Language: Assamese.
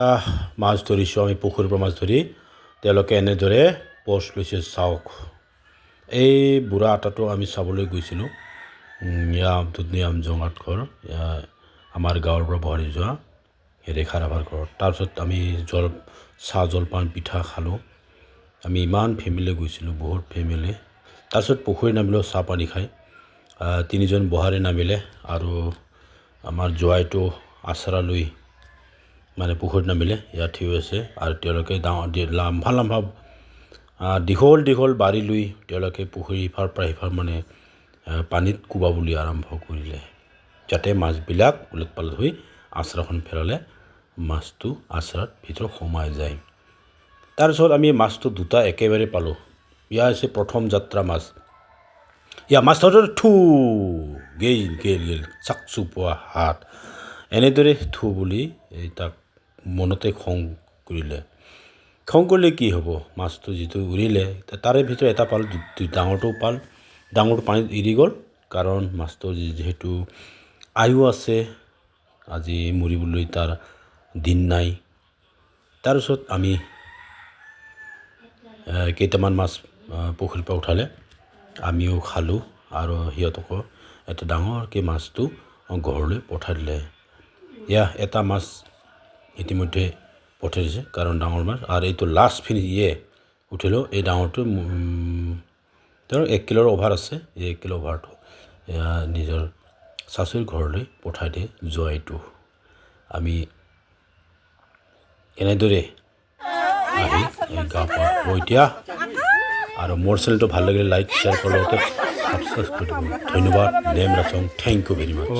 মাছ ধৰিছোঁ আমি পুখুৰীৰ পৰা মাছ ধৰি তেওঁলোকে এনেদৰে পষ্ট লৈছে চাওক এই বুঢ়া আটাটো আমি চাবলৈ গৈছিলোঁ দুধনিয়াম জঙাত ঘৰ আমাৰ গাঁৱৰ পৰা বহাৰি যোৱা ৰেখা ৰাভাৰ ঘৰত তাৰপিছত আমি চাহ জলপান পিঠা খালোঁ আমি ইমান ফেমিলি গৈছিলোঁ বহুত ফেমিলি তাৰপিছত পুখুৰী নামিলোঁ চাহ পানী খাই তিনিজন বহাৰে নামিলে আৰু আমাৰ জোৱাইটো আশ্ৰা লৈ মানে পুখুৰীত নামিলে ইয়াত থিয় আছে আৰু তেওঁলোকে লাম্ভা লাম্ভা দীঘল বাৰী লৈ তেওঁলোকে পুখুৰী ইফাৰ পৰা সিফাৰ মানে পানীত কোবাবলৈ আৰম্ভ কৰিলে যাতে মাছবিলাক উলট পালট হৈ আশ্ৰাখন ফেৰালে মাছটো আশ্ৰাৰ ভিতৰত সোমাই যায় তাৰপিছত আমি মাছটো দুটা একেবাৰে পালোঁ ইয়া হৈছে প্ৰথম যাত্ৰা মাছ ইয়া মাছ ধৰোঁতে গেল চাকচু পোৱা হাত এনেদৰে বুলি তাক মনতে খং কৰিলে কি হ'ব মাছটো যিটো উৰিলে তাৰে ভিতৰত এটা পাল ডাঙৰটো পানীত এৰি গ'ল কাৰণ মাছটো যিহেতু আয়ু আছে আজি মৰিবলৈ তাৰ দিন নাই তাৰপিছত আমি কেইটামান মাছ পুখুৰীৰ পৰা উঠালে আমিও খালোঁ আৰু সিহঁতকো এটা ডাঙৰকৈ মাছটো ঘৰলৈ পঠাই দিলে এটা মাছ ইতিমধ্যে পঠাই দিছে কাৰণ ডাঙৰ মাছ আৰু এইটো লাষ্টখিনি উঠিলোঁ এই ডাঙৰটো তেওঁৰ 1 কিলোৰ অভাৰ আছে এই 1 কিলো অভাৰটো নিজৰ শাশুৰ ঘৰলৈ পঠাই দিয়ে জোৱাইটো আমি এনেদৰে আহি গা পা এতিয়া আৰু মোৰ চেনেলটো ভাল লাগিলে লাইক শ্বেয়াৰ কৰাৰ লগতে সাবস্ক্ৰাইব কৰি দিব ধন্যবাদ নেম ৰাচং থেংক ইউ ভেৰি মাছ